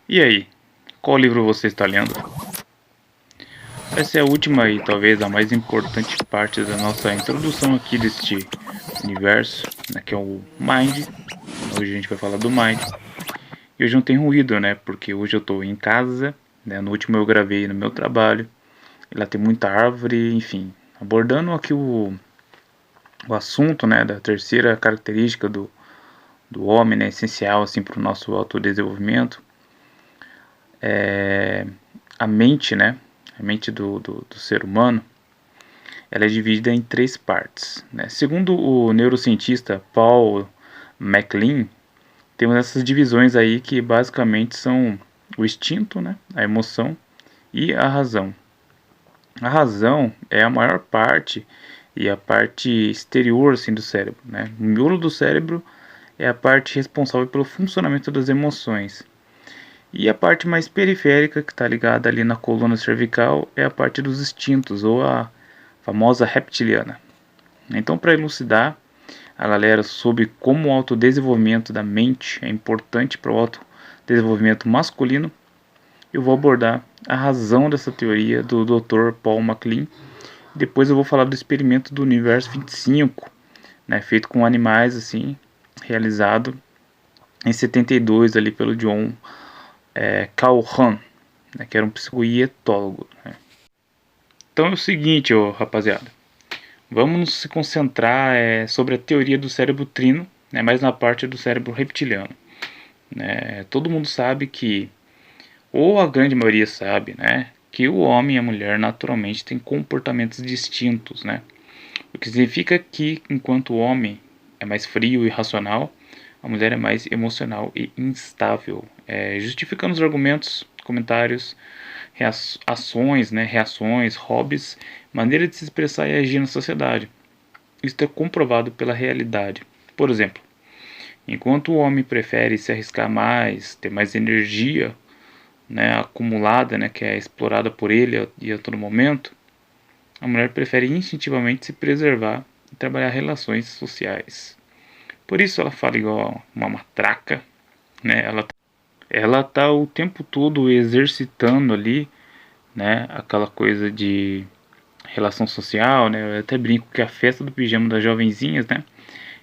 E aí, qual livro você está lendo? Essa é a última e talvez a mais importante parte da nossa introdução aqui deste universo, né, que é o Mind. Hoje a gente vai falar do Mind. E hoje não tem ruído, né? Porque hoje eu estou em casa, né? No último eu gravei no meu trabalho. E lá tem muita árvore, enfim. Abordando aqui o assunto, né, da terceira característica do homem, né, essencial assim para o nosso autodesenvolvimento, é a mente, né? A mente do ser humano, ela é dividida em três partes, né? Segundo o neurocientista Paul MacLean, temos essas divisões aí que basicamente são o instinto, né? A emoção e a razão. A razão é a maior parte e a parte exterior assim, do cérebro, né? O miolo do cérebro é a parte responsável pelo funcionamento das emoções. E a parte mais periférica, que está ligada ali na coluna cervical, é a parte dos instintos, ou a famosa reptiliana. Então, para elucidar a galera sobre como o autodesenvolvimento da mente é importante para o autodesenvolvimento masculino, eu vou abordar a razão dessa teoria do Dr. Paul MacLean. Depois eu vou falar do experimento do universo 25, né, feito com animais assim, realizado em 72 ali pelo John Calhoun, né, que era um psicoietólogo. Né. Então é o seguinte, rapaziada, vamos se concentrar sobre a teoria do cérebro trino, né, mais na parte do cérebro reptiliano. Né. Todo mundo sabe que, ou a grande maioria sabe, né, que o homem e a mulher naturalmente têm comportamentos distintos, né? O que significa que, enquanto o homem é mais frio e racional, a mulher é mais emocional e instável. Justificando os argumentos, comentários, ações, né, reações, hobbies, maneira de se expressar e agir na sociedade. Isso é comprovado pela realidade. Por exemplo, enquanto o homem prefere se arriscar mais, ter mais energia, né, acumulada, né, que é explorada por ele e a todo momento, a mulher prefere instintivamente se preservar e trabalhar relações sociais. Por isso ela fala igual uma matraca, né? Ela tá o tempo todo exercitando ali, né, aquela coisa de relação social, né? Eu até brinco que a festa do pijama das jovenzinhas, né,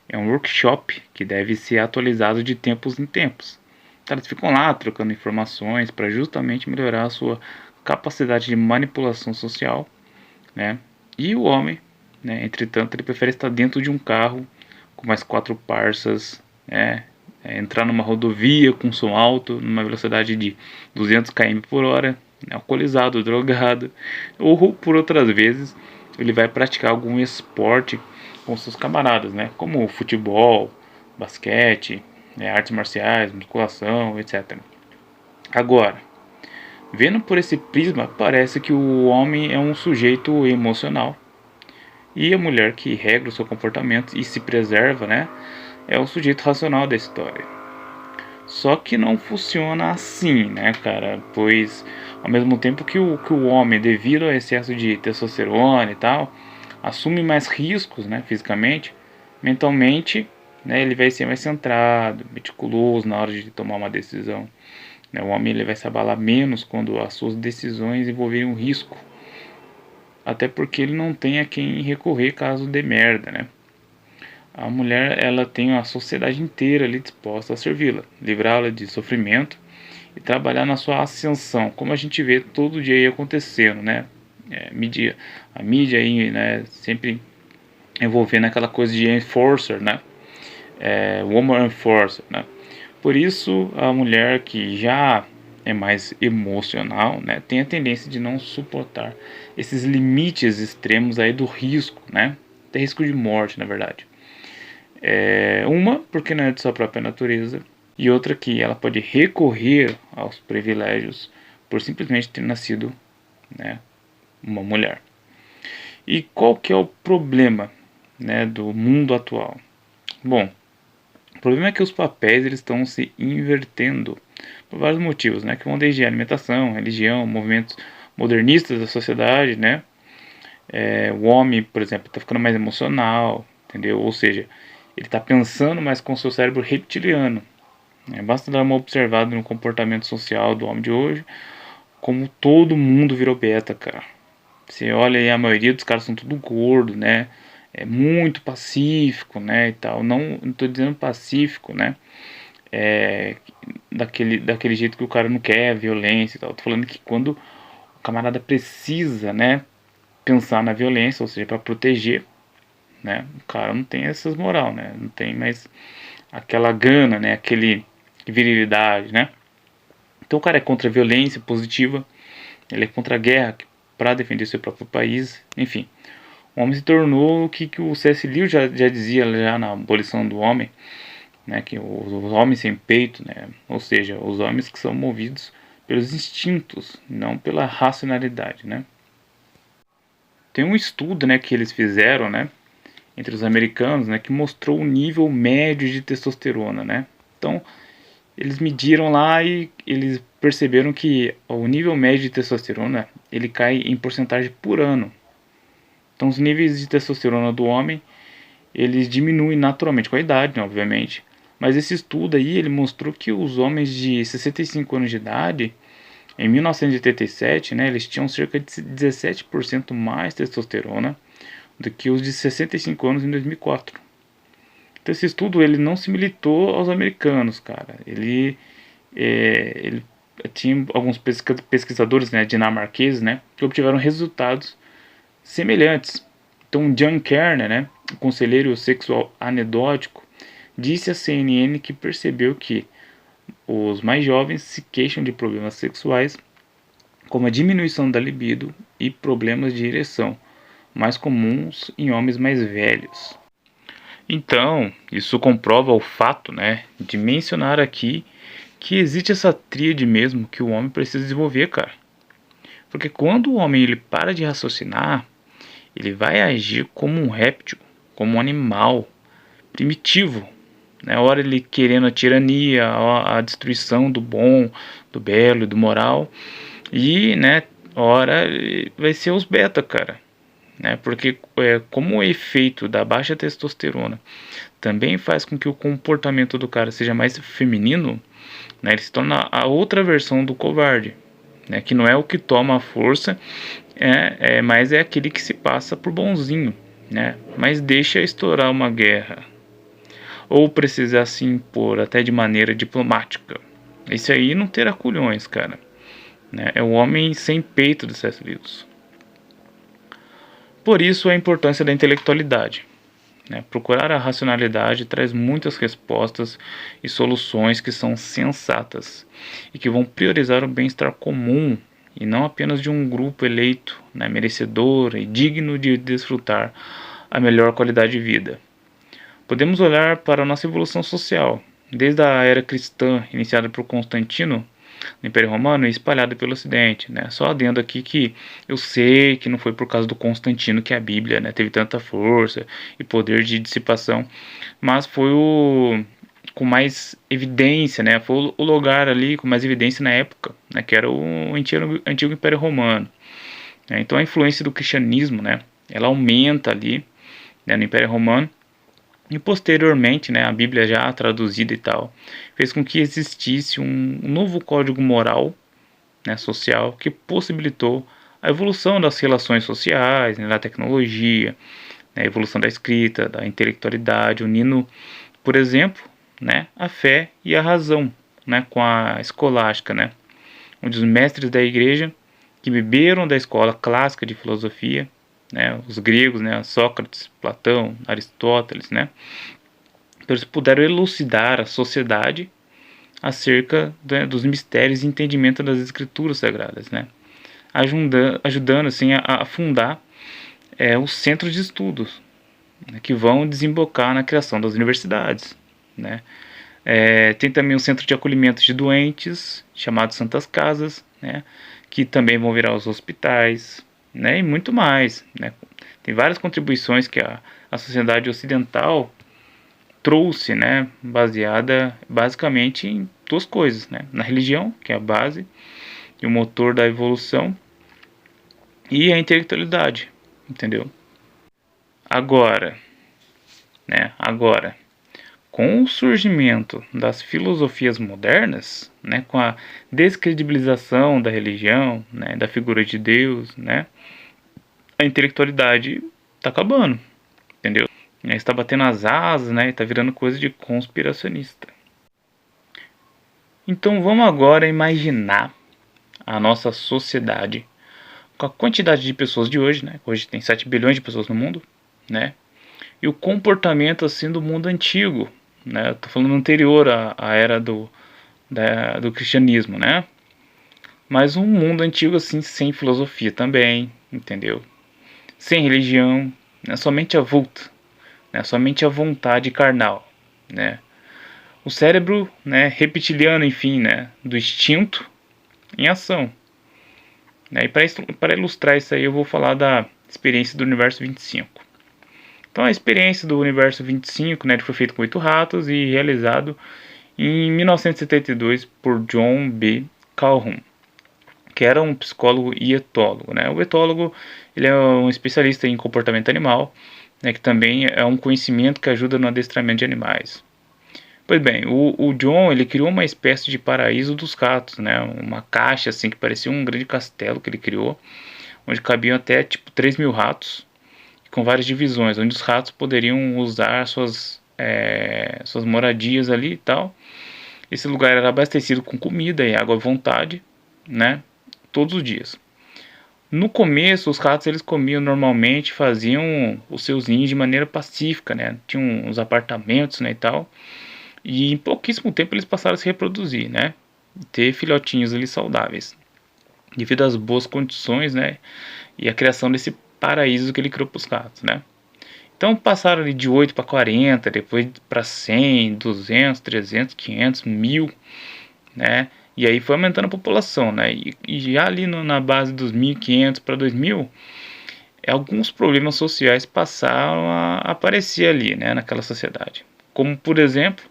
é um workshop que deve ser atualizado de tempos em tempos. Então, elas ficam lá trocando informações para justamente melhorar a sua capacidade de manipulação social, né? E o homem, né, entretanto, ele prefere estar dentro de um carro com mais quatro parças, né, entrar numa rodovia com som alto, numa velocidade de 200 km por hora, né, alcoolizado, drogado, ou por outras vezes ele vai praticar algum esporte com seus camaradas, né, como futebol, basquete, né, artes marciais, musculação, etc. Agora, vendo por esse prisma, parece que o homem é um sujeito emocional e a mulher que regra o seu comportamento e se preserva, né, é o sujeito racional da história. Só que não funciona assim, né, cara? Pois ao mesmo tempo que o homem, devido ao excesso de testosterona e tal, assume mais riscos, né, fisicamente, mentalmente, né, ele vai ser mais centrado, meticuloso na hora de tomar uma decisão. Né? O homem ele vai se abalar menos quando as suas decisões envolverem um risco. Até porque ele não tem a quem recorrer caso dê merda, né? A mulher ela tem a sociedade inteira ali disposta a servi-la, livrá-la de sofrimento e trabalhar na sua ascensão, como a gente vê todo dia aí acontecendo, né? A mídia aí, né, sempre envolvendo aquela coisa de enforcer, né? Woman enforcer, né? Por isso a mulher que já é mais emocional, né, tem a tendência de não suportar esses limites extremos aí do risco, né? Até risco de morte, na verdade. Uma, porque não é de sua própria natureza, e outra que ela pode recorrer aos privilégios por simplesmente ter nascido, né, uma mulher. E qual que é o problema, né, do mundo atual? Bom, o problema é que os papéis eles estão se invertendo por vários motivos, né, que vão desde alimentação, religião, movimentos modernistas da sociedade, né? O homem, por exemplo, está ficando mais emocional, entendeu? Ou seja, ele está pensando mais com o seu cérebro reptiliano, Basta dar uma observada no comportamento social do homem de hoje, como todo mundo virou beta, cara. Você olha aí, a maioria dos caras são tudo gordo, né? É muito pacífico, né, e tal. Não tô dizendo pacífico, né? É daquele jeito que o cara não quer violência e tal. Tô falando que quando o camarada precisa, né, pensar na violência, ou seja, para proteger, né? O cara não tem essas moral, né? Não tem mais aquela gana, né? Aquele virilidade, né? Então o cara é contra a violência positiva, ele é contra a guerra para defender seu próprio país, enfim. O homem se tornou o que o C.S. Lewis já dizia já na Abolição do Homem, né? Que os homens sem peito, né? Ou seja, os homens que são movidos pelos instintos, não pela racionalidade, né? Tem um estudo, né, que eles fizeram, né, entre os americanos, né, que mostrou o nível médio de testosterona, né? Então, eles mediram lá e eles perceberam que o nível médio de testosterona, ele cai em porcentagem por ano. Então, os níveis de testosterona do homem, eles diminuem naturalmente com a idade, né, obviamente. Mas esse estudo aí, ele mostrou que os homens de 65 anos de idade, em 1987, né, eles tinham cerca de 17% mais testosterona do que os de 65 anos em 2004. Então esse estudo ele não se militou aos americanos, cara. Ele tinha alguns pesquisadores, né, dinamarqueses, né, que obtiveram resultados semelhantes. Então John Kerner, né, um conselheiro sexual anedótico, disse à CNN que percebeu que os mais jovens se queixam de problemas sexuais, como a diminuição da libido e problemas de ereção, mais comuns em homens mais velhos. Então, isso comprova o fato, né, de mencionar aqui que existe essa tríade mesmo que o homem precisa desenvolver, cara. Porque quando o homem ele para de raciocinar, ele vai agir como um réptil, como um animal primitivo. Né? Ora ele querendo a tirania, a destruição do bom, do belo e do moral. E, né, ora vai ser os beta, cara. Né? Porque como o efeito da baixa testosterona também faz com que o comportamento do cara seja mais feminino, né? Ele se torna a outra versão do covarde, né? Que não é o que toma a força, mas é aquele que se passa por bonzinho, né? Mas deixa estourar uma guerra ou precisar se impor até de maneira diplomática. Esse aí não terá culhões, cara. Né? É o homem sem peito do C.S. Lewis. Por isso a importância da intelectualidade. Né? Procurar a racionalidade traz muitas respostas e soluções que são sensatas e que vão priorizar o bem-estar comum e não apenas de um grupo eleito, né, merecedor e digno de desfrutar a melhor qualidade de vida. Podemos olhar para a nossa evolução social, desde a era cristã iniciada por Constantino no Império Romano e espalhada pelo Ocidente, né? Só adendo aqui que eu sei que não foi por causa do Constantino que a Bíblia, né, teve tanta força e poder de dissipação, mas foi o com mais evidência, né? Foi o lugar ali com mais evidência na época, né? Que era o antigo Império Romano. Né? Então a influência do cristianismo, né? Ela aumenta ali, né, no Império Romano. E posteriormente, né, a Bíblia já traduzida e tal, fez com que existisse um novo código moral, né, social, que possibilitou a evolução das relações sociais, né, da tecnologia, né, a evolução da escrita, da intelectualidade, unindo, por exemplo, né, a fé e a razão, né, com a escolástica, né, onde os mestres da igreja, que beberam da escola clássica de filosofia, né, os gregos, né, Sócrates, Platão, Aristóteles, né, eles puderam elucidar a sociedade acerca, né, dos mistérios e entendimento das escrituras sagradas, né, ajudando assim a fundar os centros de estudos, né, que vão desembocar na criação das universidades, né. Tem também um centro de acolhimento de doentes, chamado Santas Casas, né, que também vão virar os hospitais, né, e muito mais. Né. Tem várias contribuições que a sociedade ocidental trouxe, né, baseada basicamente em duas coisas, né, na religião, que é a base e o motor da evolução, e a intelectualidade, entendeu? Agora, né, com o surgimento das filosofias modernas, né, com a descredibilização da religião, né, da figura de Deus, né, a intelectualidade está acabando, entendeu? Está batendo as asas, né, está virando coisa de conspiracionista. Então vamos agora imaginar a nossa sociedade com a quantidade de pessoas de hoje, né? Hoje tem 7 bilhões de pessoas no mundo, né? E o comportamento assim do mundo antigo, né? Eu tô falando anterior à era do cristianismo, né? Mas um mundo antigo assim sem filosofia também, entendeu? Sem religião, né? Somente a vulta, né? Somente a vontade carnal, né? O cérebro, né, reptiliano, enfim, né, do instinto em ação. Né? E para ilustrar isso aí, eu vou falar da experiência do Universo 25. Então, a experiência do Universo 25, né, ele foi feito com 8 ratos e realizado em 1972 por John B. Calhoun, que era um psicólogo e etólogo. Né? O etólogo ele é um especialista em comportamento animal, né, que também é um conhecimento que ajuda no adestramento de animais. Pois bem, o John ele criou uma espécie de paraíso dos ratos, né? Uma caixa assim que parecia um grande castelo que ele criou, onde cabiam até tipo 3.000 ratos, com várias divisões, onde os ratos poderiam usar suas moradias ali e tal. Esse lugar era abastecido com comida e água à vontade, né? Todos os dias. No começo, os ratos eles comiam normalmente, faziam os seus ninhos de maneira pacífica, né? Tinham uns apartamentos, né, e tal. E em pouquíssimo tempo eles passaram a se reproduzir, né? Ter filhotinhos ali saudáveis. Devido às boas condições, né? E a criação desse paraíso que ele criou para os gatos, né? Então passaram ali de 8 para 40, depois para 100, 200, 300, 500, 1000, né? E aí foi aumentando a população, né? E já ali na base dos 1500 para 2000, alguns problemas sociais passaram a aparecer ali, né? Naquela sociedade. Como, por exemplo,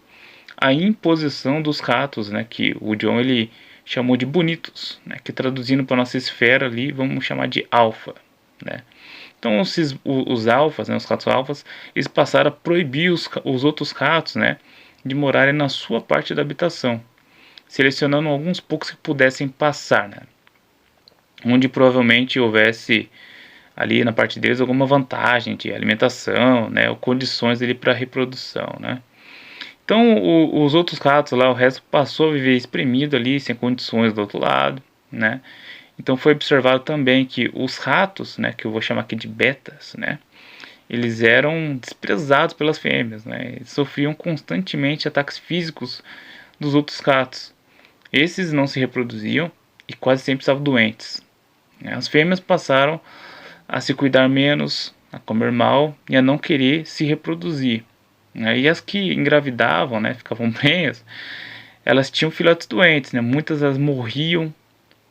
a imposição dos ratos, né, que o John ele chamou de bonitos, né, que traduzindo para nossa esfera ali, vamos chamar de alfa, né. Então os alfas, né, os ratos alfas, eles passaram a proibir os outros ratos, né, de morarem na sua parte da habitação, selecionando alguns poucos que pudessem passar, né, onde provavelmente houvesse ali na parte deles alguma vantagem de alimentação, né, ou condições dele para reprodução, né. Então os outros ratos lá, o resto passou a viver espremido ali, sem condições do outro lado, né? Então foi observado também que os ratos, né, que eu vou chamar aqui de betas, né, eles eram desprezados pelas fêmeas, né? Eles sofriam constantemente ataques físicos dos outros ratos. Esses não se reproduziam e quase sempre estavam doentes, né? As fêmeas passaram a se cuidar menos, a comer mal e a não querer se reproduzir. E as que engravidavam, né, ficavam prenhas, elas tinham filhotes doentes, né, muitas elas morriam,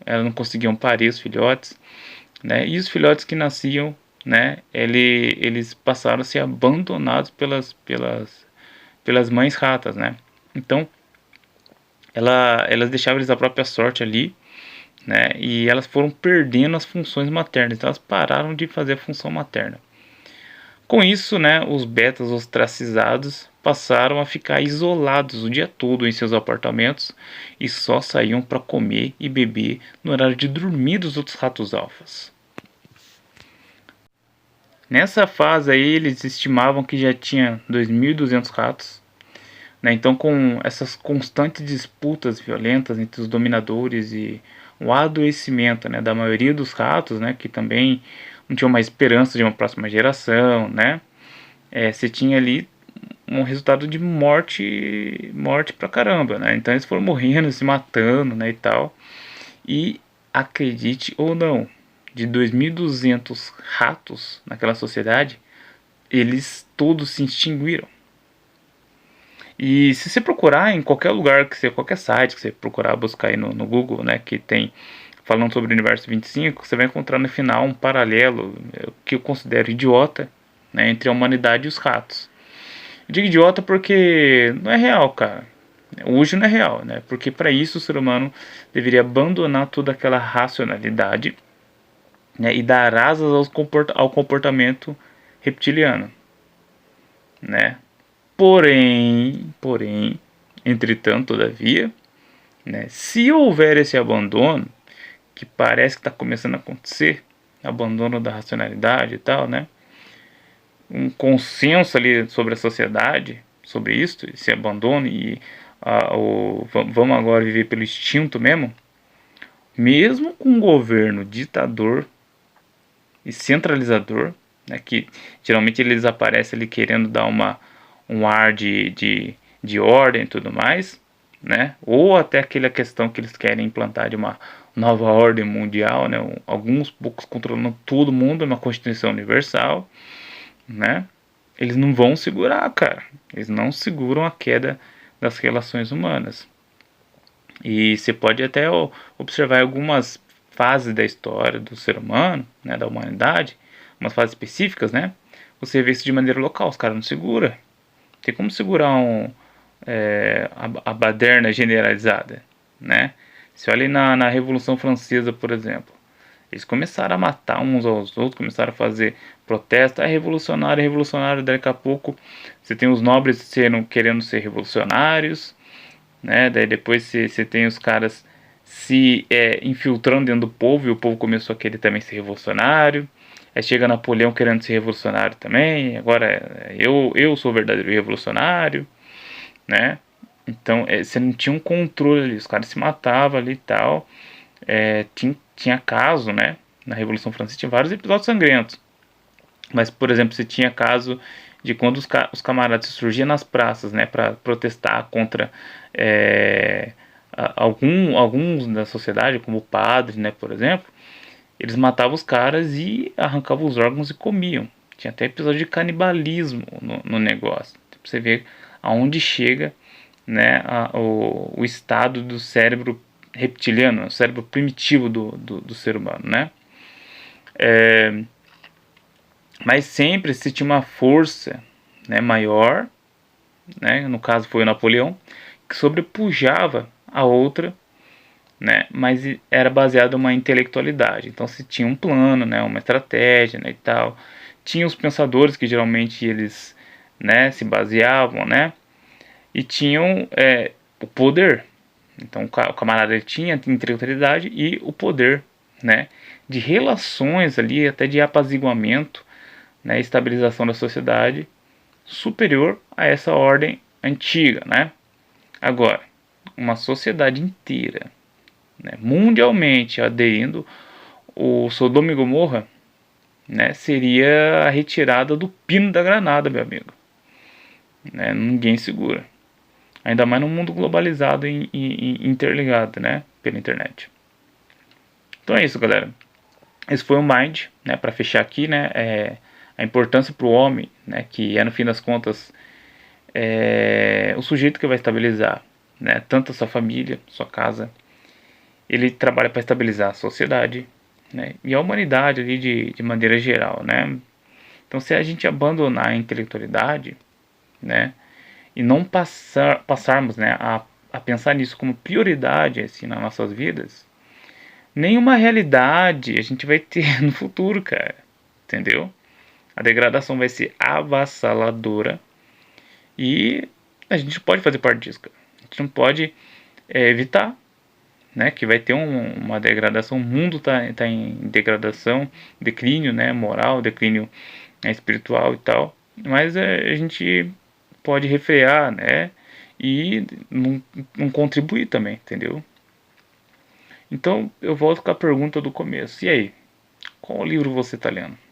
elas não conseguiam parir os filhotes, né, e os filhotes que nasciam, né, eles passaram a ser abandonados pelas mães ratas, né. Então, elas deixavam eles à própria sorte ali, né, e elas foram perdendo as funções maternas, então elas pararam de fazer a função materna. Com isso, né, os betas ostracizados passaram a ficar isolados o dia todo em seus apartamentos e só saíam para comer e beber no horário de dormir dos outros ratos alfas. Nessa fase aí, eles estimavam que já tinha 2.200 ratos, né? Então, com essas constantes disputas violentas entre os dominadores e o adoecimento, né, da maioria dos ratos, né, que também não tinham mais esperança de uma próxima geração, né? Você tinha ali um resultado de morte pra caramba, né? Então eles foram morrendo, se matando, né, e tal. E acredite ou não, de 2.200 ratos naquela sociedade, eles todos se extinguiram. E se você procurar em qualquer lugar, qualquer site que você procurar, buscar aí no Google, né, que tem falando sobre o Universo 25, você vai encontrar no final um paralelo que eu considero idiota, né, entre a humanidade e os ratos. Eu digo idiota porque não é real, cara. Hoje não é real, né? Porque para isso o ser humano deveria abandonar toda aquela racionalidade, né, e dar asas ao comportamento reptiliano, né? Porém, entretanto, todavia, né, se houver esse abandono, que parece que está começando a acontecer, abandono da racionalidade e tal, né? Um consenso ali sobre a sociedade, sobre isso, esse abandono e vamos agora viver pelo instinto mesmo com um governo ditador e centralizador, né, que geralmente eles aparecem ali querendo dar um ar de ordem e tudo mais, né, ou até aquela questão que eles querem implantar de uma nova ordem mundial, né, alguns poucos controlando todo mundo, uma constituição universal, né, eles não vão segurar, cara, eles não seguram a queda das relações humanas. E você pode até observar algumas fases da história do ser humano, né, da humanidade, umas fases específicas, né? Você vê isso de maneira local, os caras não seguram. Tem como segurar a baderna generalizada, né? Se olha na Revolução Francesa, por exemplo, eles começaram a matar uns aos outros, começaram a fazer protesto, revolucionário, daqui a pouco você tem os nobres querendo ser revolucionários, né? Daí depois você tem os caras se infiltrando dentro do povo, e o povo começou a querer também ser revolucionário. Aí chega Napoleão querendo ser revolucionário também. Agora eu sou o verdadeiro revolucionário, né? Então você não tinha um controle ali, os caras se matavam ali e tal. Tinha caso, né? Na Revolução Francesa tinha vários episódios sangrentos. Mas, por exemplo, você tinha caso de quando os camaradas surgiam nas praças, né, para protestar contra alguns da sociedade, como o padre, né, por exemplo, eles matavam os caras e arrancavam os órgãos e comiam. Tinha até episódio de canibalismo no negócio. Pra você ver aonde chega, né, o estado do cérebro reptiliano, o cérebro primitivo do ser humano, né? Mas sempre existia uma força, né, maior, né, no caso foi o Napoleão, que sobrepujava a outra, né, mas era baseado em uma intelectualidade. Então se tinha um plano, né, uma estratégia, né, e tal. Tinha os pensadores que geralmente eles, né, se baseavam, né, e tinham o poder. Então o camarada ele tinha a intelectualidade e o poder, né, de relações ali, até de apaziguamento, né, estabilização da sociedade superior a essa ordem antiga, né? Agora, uma sociedade inteira, né, mundialmente aderindo o Sodoma e Gomorra, né, seria a retirada do pino da granada, meu amigo. Né? Ninguém segura. Ainda mais num mundo globalizado e interligado, né, pela internet. Então é isso, galera. Esse foi o Mind, né, para fechar aqui, né, a importância para o homem, né, que no fim das contas o sujeito que vai estabilizar, né, tanto a sua família, sua casa, ele trabalha para estabilizar a sociedade, né, e a humanidade ali de maneira geral, né. Então se a gente abandonar a intelectualidade, né, e não passarmos, né, a pensar nisso como prioridade assim nas nossas vidas, nenhuma realidade a gente vai ter no futuro, cara, entendeu? A degradação vai ser avassaladora e a gente pode fazer parte disso, cara. A gente não pode evitar, né, que vai ter uma degradação, o mundo tá em degradação, declínio, né, moral, declínio espiritual e tal, mas a gente pode refrear, né, e não contribuir também, entendeu? Então eu volto com a pergunta do começo, e aí, qual livro você está lendo?